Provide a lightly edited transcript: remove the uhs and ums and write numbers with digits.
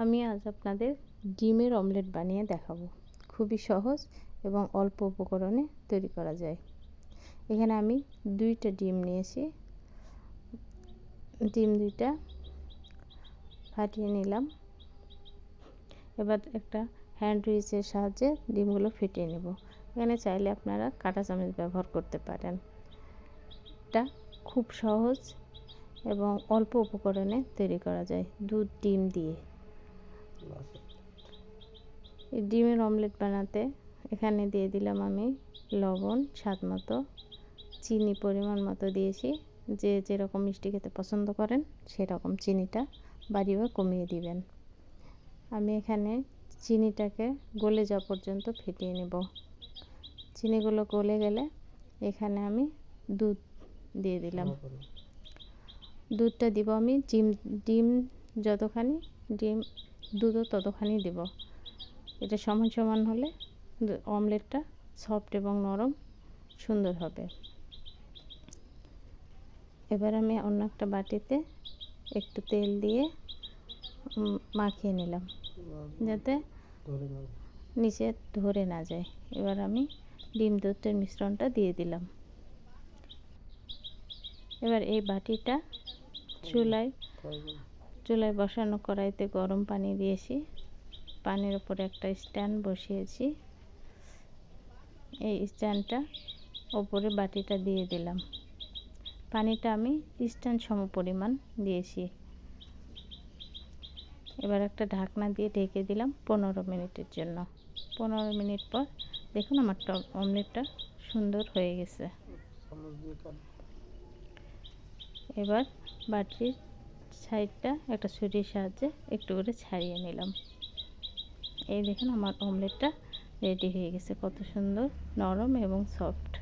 আমি আজ আপনাদের ডিমের অমলেট বানিয়ে দেখাবো। খুবই সহজ এবং অল্প উপকরণে তৈরি করা যায়। এখানে আমি 2টা ডিম নিয়েছি। ডিম 2টা ফাটিয়ে নিলাম। এবার একটা হ্যান্ড উইচের সাহায্যে ডিমগুলো ফেটিয়ে নেব। এখানে চাইলে আপনারা কাঁটা চামচ ব্যবহার করতে পারেন। এটা খুব সহজ এবং অল্প উপকরণে তৈরি করা যায়, দুধ ডিম দিয়ে। এই ডিমের অমলেট বানাতে এখানে দিয়ে দিলাম আমি লবণ স্বাদ মতো, চিনি পরিমাণ মতো দিয়েছি। যে যেরকম মিষ্টি খেতে পছন্দ করেন সেরকম চিনিটা বাড়িয়ে বা কমিয়ে দিবেন। আমি এখানে চিনিটাকে গলে যাওয়া পর্যন্ত ফেটিয়ে নেব। চিনিগুলো গলে গেলে এখানে আমি দুধ দিয়ে দিলাম। দুধটা দিব আমি ডিম যতখানি, দুধও ততখানি দেব। এটা সমান সমান হলে অমলেটটা সফট এবং নরম সুন্দর হবে। এবার আমি অন্য একটা বাটিতে একটু তেল দিয়ে মাখিয়ে নিলাম যাতে নিচে ধরে না যায়। এবার আমি ডিম দুধের মিশ্রণটা দিয়ে দিলাম। এবার এই বাটিটা চুলায় বসানো কড়াইতে গরম পানি দিয়েছি। পানির উপরে একটা স্ট্যান্ড বসিয়েছি। এই স্ট্যান্ডটা ওপরে বাটিটা দিয়ে দিলাম। পানিটা আমি স্ট্যান্ড সম পরিমাণ দিয়েছি। এবার একটা ঢাকনা দিয়ে ঢেকে দিলাম 15 মিনিটের জন্য। 15 মিনিট পর দেখুন আমার অমলেটটা সুন্দর হয়ে গেছে। এবার বাটির সাইডটা একটা ছুরির সাহায্যে একটু করে ছাড়িয়ে নিলাম। এই দেখুন আমার অমলেটটা রেডি হয়ে গেছে, কত সুন্দর নরম এবং সফট।